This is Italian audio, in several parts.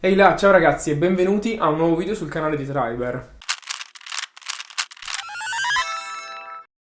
Ehi là, ciao ragazzi e benvenuti a un nuovo video sul canale di Triber.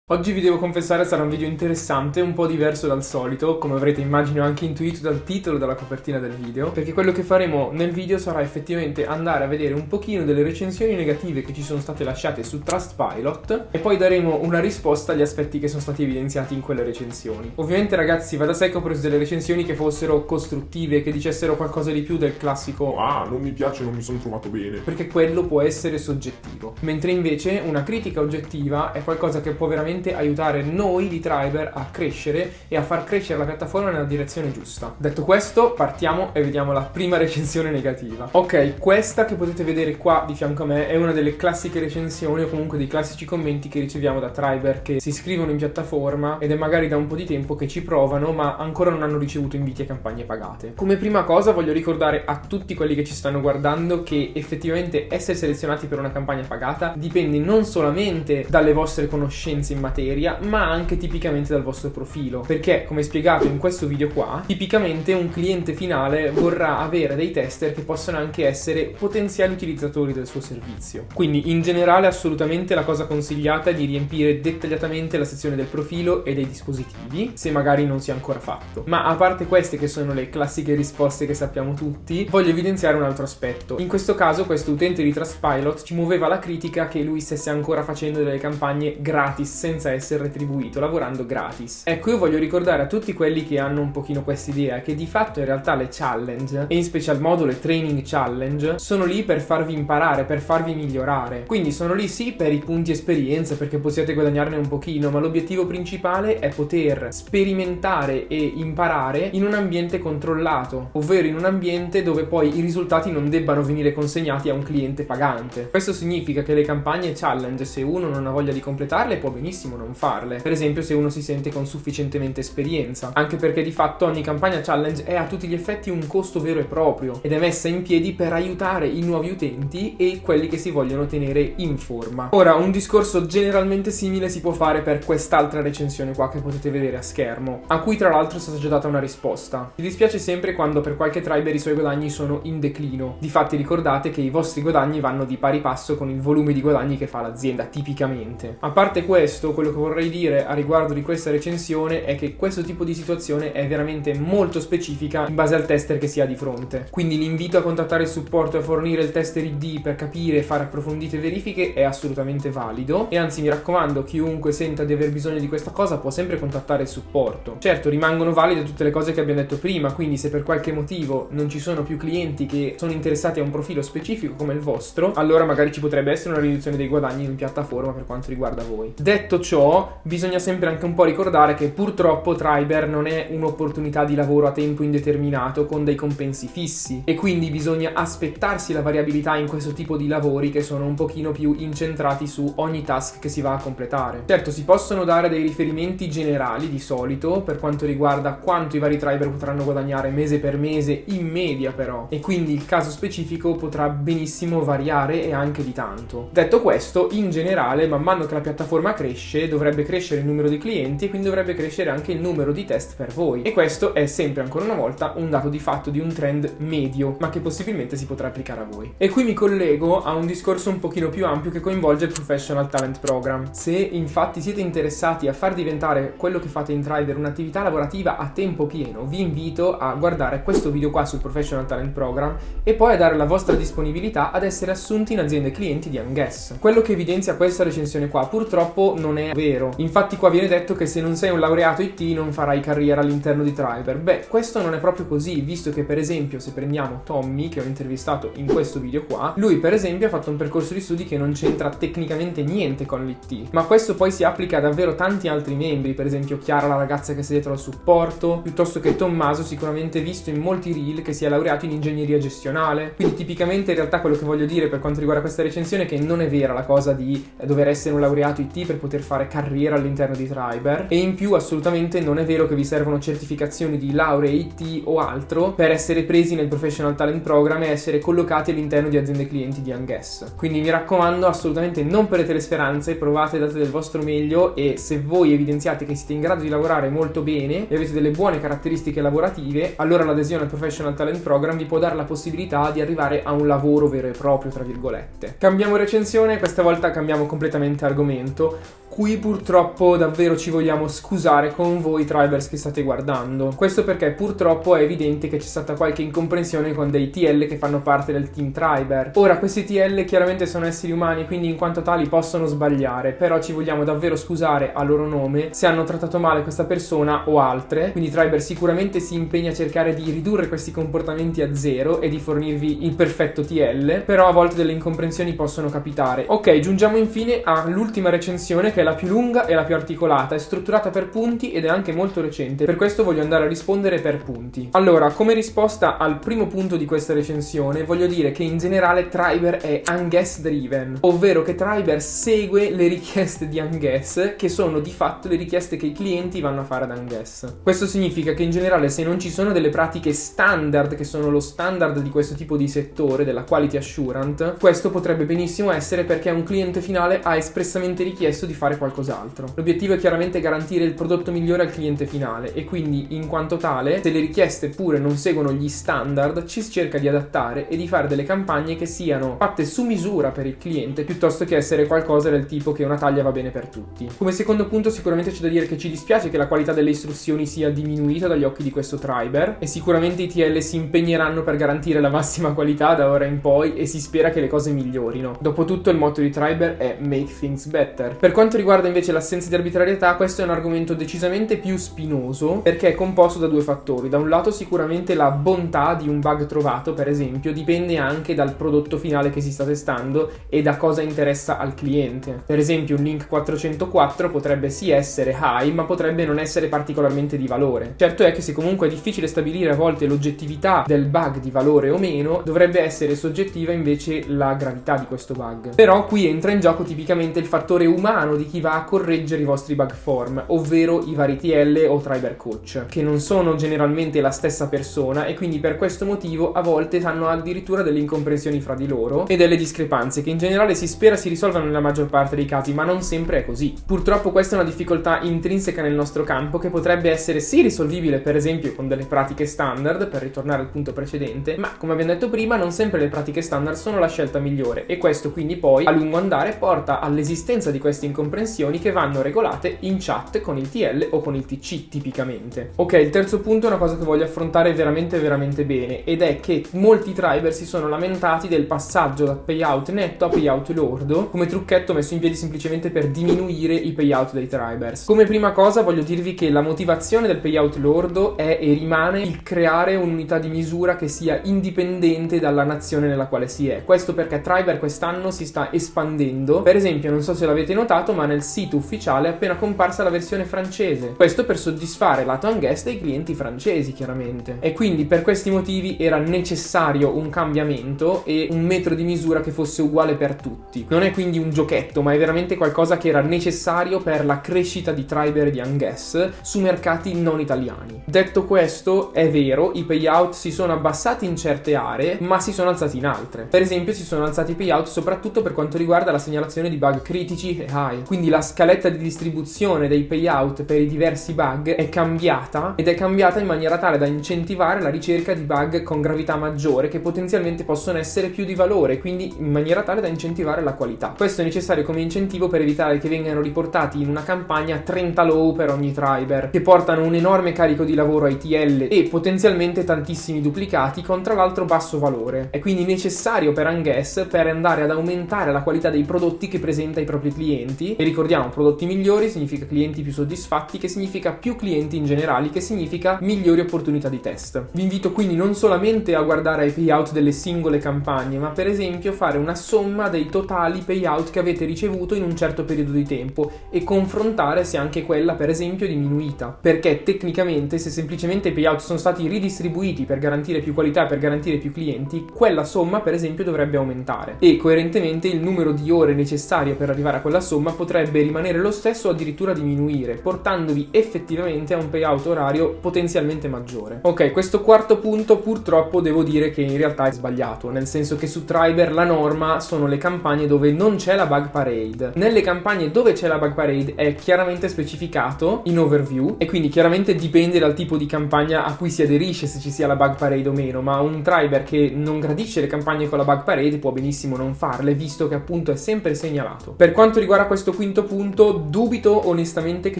Oggi vi devo confessare sarà un video interessante, un po' diverso dal solito, come avrete immagino anche intuito dal titolo e dalla copertina del video, perché quello che faremo nel video sarà effettivamente andare a vedere un pochino delle recensioni negative che ci sono state lasciate su Trustpilot e poi daremo una risposta agli aspetti che sono stati evidenziati in quelle recensioni. Ovviamente ragazzi, va da sé che ho preso delle recensioni che fossero costruttive, che dicessero qualcosa di più del classico "Ah, non mi piace, non mi sono trovato bene", perché quello può essere soggettivo, mentre invece una critica oggettiva è qualcosa che può veramente aiutare noi di Triber a crescere e a far crescere la piattaforma nella direzione giusta. Detto questo, partiamo e vediamo la prima recensione negativa. Ok, questa che potete vedere qua di fianco a me è una delle classiche recensioni o comunque dei classici commenti che riceviamo da Triber che si iscrivono in piattaforma ed è magari da un po' di tempo che ci provano ma ancora non hanno ricevuto inviti a campagne pagate. Come prima cosa voglio ricordare a tutti quelli che ci stanno guardando che effettivamente essere selezionati per una campagna pagata dipende non solamente dalle vostre conoscenze in materia, ma anche tipicamente dal vostro profilo, perché come spiegato in questo video qua, tipicamente un cliente finale vorrà avere dei tester che possono anche essere potenziali utilizzatori del suo servizio. Quindi in generale assolutamente la cosa consigliata è di riempire dettagliatamente la sezione del profilo e dei dispositivi, se magari non si è ancora fatto. Ma a parte queste che sono le classiche risposte che sappiamo tutti, voglio evidenziare un altro aspetto. In questo caso questo utente di Trustpilot ci muoveva la critica che lui stesse ancora facendo delle campagne gratis senza essere retribuito, lavorando gratis. Ecco, io voglio ricordare a tutti quelli che hanno un pochino quest'idea che di fatto in realtà le challenge, e in special modo le training challenge, sono lì per farvi imparare, per farvi migliorare. Quindi sono lì sì per i punti esperienza, perché possiate guadagnarne un pochino, ma l'obiettivo principale è poter sperimentare e imparare in un ambiente controllato, ovvero in un ambiente dove poi i risultati non debbano venire consegnati a un cliente pagante. Questo significa che le campagne challenge, se uno non ha voglia di completarle, può benissimo non farle. Per esempio se uno si sente con sufficientemente esperienza, anche perché di fatto ogni campagna challenge è a tutti gli effetti un costo vero e proprio ed è messa in piedi per aiutare i nuovi utenti e quelli che si vogliono tenere in forma. Ora, un discorso generalmente simile si può fare per quest'altra recensione qua che potete vedere a schermo, a cui tra l'altro è stata già data una risposta. Mi dispiace sempre quando per qualche Triber i suoi guadagni sono in declino. Difatti ricordate che i vostri guadagni vanno di pari passo con il volume di guadagni che fa l'azienda tipicamente. A parte questo, quello che vorrei dire a riguardo di questa recensione è che questo tipo di situazione è veramente molto specifica in base al tester che si ha di fronte. Quindi l'invito a contattare il supporto e a fornire il tester ID per capire e fare approfondite verifiche è assolutamente valido e anzi mi raccomando, chiunque senta di aver bisogno di questa cosa può sempre contattare il supporto. Certo, rimangono valide tutte le cose che abbiamo detto prima, quindi se per qualche motivo non ci sono più clienti che sono interessati a un profilo specifico come il vostro, allora magari ci potrebbe essere una riduzione dei guadagni in piattaforma per quanto riguarda voi. Detto ciò, bisogna sempre anche un po' ricordare che purtroppo Triber non è un'opportunità di lavoro a tempo indeterminato con dei compensi fissi e quindi bisogna aspettarsi la variabilità in questo tipo di lavori che sono un pochino più incentrati su ogni task che si va a completare. Certo, si possono dare dei riferimenti generali di solito per quanto riguarda quanto i vari Triber potranno guadagnare mese per mese in media però, e quindi il caso specifico potrà benissimo variare e anche di tanto. Detto questo, in generale man mano che la piattaforma cresce dovrebbe crescere il numero di clienti e quindi dovrebbe crescere anche il numero di test per voi, e questo è sempre ancora una volta un dato di fatto di un trend medio ma che possibilmente si potrà applicare a voi. E qui mi collego a un discorso un pochino più ampio che coinvolge il Professional Talent Program. Se infatti siete interessati a far diventare quello che fate in Triber un'attività lavorativa a tempo pieno, vi invito a guardare questo video qua sul Professional Talent Program e poi a dare la vostra disponibilità ad essere assunti in aziende clienti di Anguess. Quello che evidenzia questa recensione qua purtroppo non è vero. Infatti qua viene detto che se non sei un laureato IT non farai carriera all'interno di Triber. Beh, questo non è proprio così, visto che per esempio se prendiamo Tommy, che ho intervistato in questo video qua, lui per esempio ha fatto un percorso di studi che non c'entra tecnicamente niente con l'IT, ma questo poi si applica a davvero tanti altri membri, per esempio Chiara, la ragazza che si è dietro al supporto, piuttosto che Tommaso, sicuramente visto in molti reel, che si è laureato in ingegneria gestionale. Quindi tipicamente in realtà quello che voglio dire per quanto riguarda questa recensione è che non è vera la cosa di dover essere un laureato IT per poter fare fare carriera all'interno di Triber, e in più assolutamente non è vero che vi servono certificazioni di laurea, IT o altro per essere presi nel Professional Talent Program e essere collocati all'interno di aziende clienti di Unguess. Quindi mi raccomando, assolutamente non perdete le speranze, provate, date del vostro meglio, e se voi evidenziate che siete in grado di lavorare molto bene e avete delle buone caratteristiche lavorative, allora l'adesione al Professional Talent Program vi può dare la possibilità di arrivare a un lavoro vero e proprio, tra virgolette. Cambiamo recensione, questa volta cambiamo completamente argomento. Qui purtroppo davvero ci vogliamo scusare con voi Tribers che state guardando. Questo perché purtroppo è evidente che c'è stata qualche incomprensione con dei TL che fanno parte del team Triber. Ora, questi TL chiaramente sono esseri umani, quindi in quanto tali possono sbagliare, però ci vogliamo davvero scusare a loro nome se hanno trattato male questa persona o altre. Quindi Triber sicuramente si impegna a cercare di ridurre questi comportamenti a zero e di fornirvi il perfetto TL, però a volte delle incomprensioni possono capitare. Ok, giungiamo infine all'ultima recensione, che è la più lunga e la più articolata, è strutturata per punti ed è anche molto recente, per questo voglio andare a rispondere per punti. Allora, come risposta al primo punto di questa recensione, voglio dire che in generale Triber è Unguess driven, ovvero che Triber segue le richieste di Unguess, che sono di fatto le richieste che i clienti vanno a fare ad Unguess. Questo significa che in generale, se non ci sono delle pratiche standard, che sono lo standard di questo tipo di settore, della quality assurance, questo potrebbe benissimo essere perché un cliente finale ha espressamente richiesto di fare qualcos'altro. L'obiettivo è chiaramente garantire il prodotto migliore al cliente finale, e quindi in quanto tale, se le richieste pure non seguono gli standard, ci si cerca di adattare e di fare delle campagne che siano fatte su misura per il cliente, piuttosto che essere qualcosa del tipo che una taglia va bene per tutti. Come secondo punto sicuramente c'è da dire che ci dispiace che la qualità delle istruzioni sia diminuita dagli occhi di questo Triber, e sicuramente i TL si impegneranno per garantire la massima qualità da ora in poi, e si spera che le cose migliorino. Dopotutto il motto di Triber è Make Things Better. Per quanto riguarda invece l'assenza di arbitrarietà, questo è un argomento decisamente più spinoso, perché è composto da due fattori. Da un lato sicuramente la bontà di un bug trovato, per esempio, dipende anche dal prodotto finale che si sta testando e da cosa interessa al cliente. Per esempio un link 404 potrebbe sì essere high, ma potrebbe non essere particolarmente di valore. Certo è che se comunque è difficile stabilire a volte l'oggettività del bug di valore o meno, dovrebbe essere soggettiva invece la gravità di questo bug. Però qui entra in gioco tipicamente il fattore umano di chi va a correggere i vostri bug form, ovvero i vari TL o Triber coach, che non sono generalmente la stessa persona, e quindi per questo motivo a volte hanno addirittura delle incomprensioni fra di loro e delle discrepanze che in generale si spera si risolvano nella maggior parte dei casi, ma non sempre è così. Purtroppo questa è una difficoltà intrinseca nel nostro campo, che potrebbe essere sì risolvibile per esempio con delle pratiche standard, per ritornare al punto precedente, ma come abbiamo detto prima non sempre le pratiche standard sono la scelta migliore, e questo quindi poi a lungo andare porta all'esistenza di queste incomprensioni che vanno regolate in chat con il TL o con il TC tipicamente. Ok, il terzo punto è una cosa che voglio affrontare veramente bene, ed è che molti Triber si sono lamentati del passaggio da payout netto a payout lordo come trucchetto messo in piedi semplicemente per diminuire i payout dei Tribers. Come prima cosa voglio dirvi che la motivazione del payout lordo è e rimane il creare un'unità di misura che sia indipendente dalla nazione nella quale si è. Questo perché Triber quest'anno si sta espandendo. Per esempio, non so se l'avete notato, ma nel sito ufficiale è appena comparsa la versione francese. Questo per soddisfare lato Unguess dei clienti francesi, chiaramente. E quindi per questi motivi era necessario un cambiamento e un metro di misura che fosse uguale per tutti. Non è quindi un giochetto, ma è veramente qualcosa che era necessario per la crescita di Triber e di Unguess su mercati non italiani. Detto questo, è vero, i payout si sono abbassati in certe aree, ma si sono alzati in altre. Per esempio, si sono alzati i payout soprattutto per quanto riguarda la segnalazione di bug critici e high. Quindi la scaletta di distribuzione dei payout per i diversi bug è cambiata, ed è cambiata in maniera tale da incentivare la ricerca di bug con gravità maggiore che potenzialmente possono essere più di valore, quindi in maniera tale da incentivare la qualità. Questo è necessario come incentivo per evitare che vengano riportati in una campagna 30 low per ogni Triber, che portano un enorme carico di lavoro ai TL e potenzialmente tantissimi duplicati con tra l'altro basso valore. È quindi necessario per Unguess per andare ad aumentare la qualità dei prodotti che presenta ai propri clienti, e ricordiamo, prodotti migliori significa clienti più soddisfatti, che significa più clienti in generale, che significa migliori opportunità di test. Vi invito quindi non solamente a guardare ai payout delle singole campagne, ma per esempio fare una somma dei totali payout che avete ricevuto in un certo periodo di tempo e confrontare se anche quella per esempio è diminuita, perché tecnicamente se semplicemente i payout sono stati ridistribuiti per garantire più qualità, per garantire più clienti, quella somma per esempio dovrebbe aumentare, e coerentemente il numero di ore necessarie per arrivare a quella somma potrebbe potrebbe rimanere lo stesso o addirittura diminuire, portandovi effettivamente a un payout orario potenzialmente maggiore. Ok, questo quarto punto purtroppo devo dire che in realtà è sbagliato, nel senso che su Triber la norma sono le campagne dove non c'è la bug parade. Nelle campagne dove c'è la bug parade è chiaramente specificato in overview e quindi chiaramente dipende dal tipo di campagna a cui si aderisce se ci sia la bug parade o meno, ma un Triber che non gradisce le campagne con la bug parade può benissimo non farle, visto che appunto è sempre segnalato. Per quanto riguarda questo quinto punto, dubito onestamente che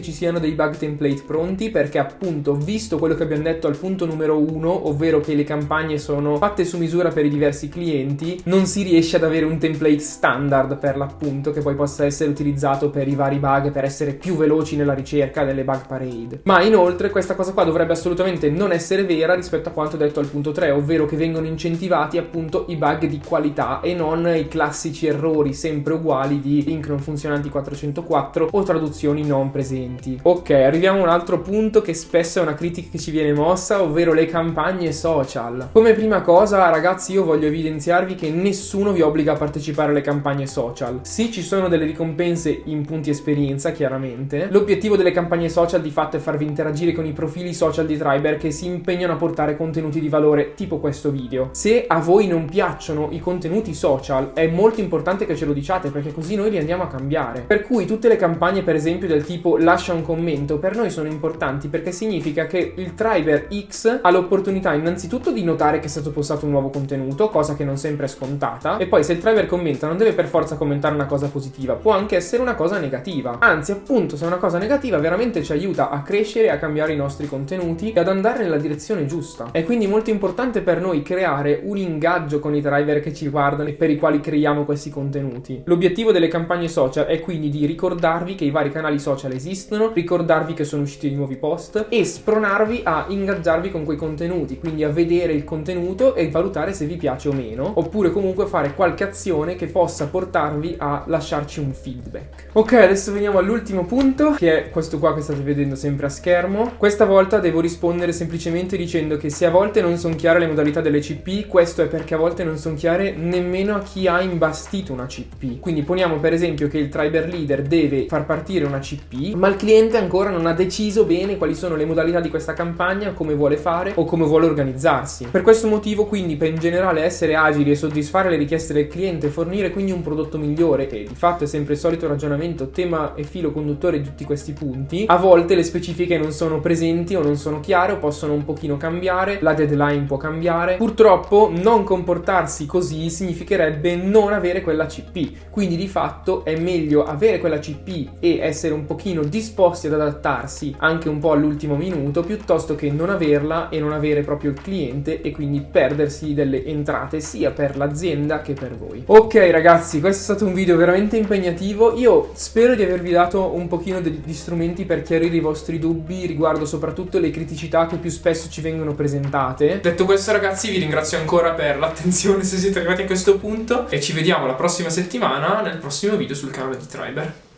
ci siano dei bug template pronti, perché appunto, visto quello che abbiamo detto al punto numero 1, ovvero che le campagne sono fatte su misura per i diversi clienti, non si riesce ad avere un template standard per l'appunto che poi possa essere utilizzato per i vari bug, per essere più veloci nella ricerca delle bug parade. Ma inoltre questa cosa qua dovrebbe assolutamente non essere vera rispetto a quanto detto al punto 3, ovvero che vengono incentivati appunto i bug di qualità e non i classici errori sempre uguali di link non funzionanti 404 o traduzioni non presenti. Ok, arriviamo a un altro punto che spesso è una critica che ci viene mossa, ovvero le campagne social. Come prima cosa, ragazzi, io voglio evidenziarvi che nessuno vi obbliga a partecipare alle campagne social. Sì, ci sono delle ricompense in punti esperienza, chiaramente. L'obiettivo delle campagne social di fatto è farvi interagire con i profili social di Triber che si impegnano a portare contenuti di valore tipo questo video. Se a voi non piacciono i contenuti social, è molto importante che ce lo diciate, perché così noi li andiamo a cambiare. Per cui tutte le campagne, per esempio del tipo lascia un commento, per noi sono importanti perché significa che il Triber X ha l'opportunità innanzitutto di notare che è stato postato un nuovo contenuto, cosa che non sempre è scontata, e poi se il Triber commenta non deve per forza commentare una cosa positiva, può anche essere una cosa negativa. Anzi, appunto, se è una cosa negativa veramente ci aiuta a crescere, a cambiare i nostri contenuti e ad andare nella direzione giusta. È quindi molto importante per noi creare un ingaggio con i Triber che ci guardano e per i quali creiamo questi contenuti. L'obiettivo delle campagne social è quindi di ricordarvi che i vari canali social esistono, ricordarvi che sono usciti di nuovi post e spronarvi a ingaggiarvi con quei contenuti, quindi a vedere il contenuto e valutare se vi piace o meno, oppure comunque fare qualche azione che possa portarvi a lasciarci un feedback. Ok, adesso veniamo all'ultimo punto, che è questo qua che state vedendo sempre a schermo. Questa volta devo rispondere semplicemente dicendo che se a volte non sono chiare le modalità delle CP, questo è perché a volte non sono chiare nemmeno a chi ha imbastito una CP. Quindi poniamo per esempio che il Triber Leader deve far partire una CP, ma il cliente ancora non ha deciso bene quali sono le modalità di questa campagna, come vuole fare o come vuole organizzarsi. Per questo motivo, quindi, per in generale essere agili e soddisfare le richieste del cliente, fornire quindi un prodotto migliore, che di fatto è sempre il solito ragionamento, tema e filo conduttore di tutti questi punti, a volte le specifiche non sono presenti o non sono chiare o possono un pochino cambiare, la deadline può cambiare. Purtroppo non comportarsi così significherebbe non avere quella CP, quindi di fatto è meglio avere quella CP e essere un pochino disposti ad adattarsi anche un po' all'ultimo minuto, piuttosto che non averla e non avere proprio il cliente e quindi perdersi delle entrate sia per l'azienda che per voi. Ok ragazzi, questo è stato un video veramente impegnativo. Io spero di avervi dato un pochino di strumenti per chiarire i vostri dubbi riguardo soprattutto le criticità che più spesso ci vengono presentate. Detto questo ragazzi, vi ringrazio ancora per l'attenzione se siete arrivati a questo punto e ci vediamo la prossima settimana nel prossimo video sul canale di Triber.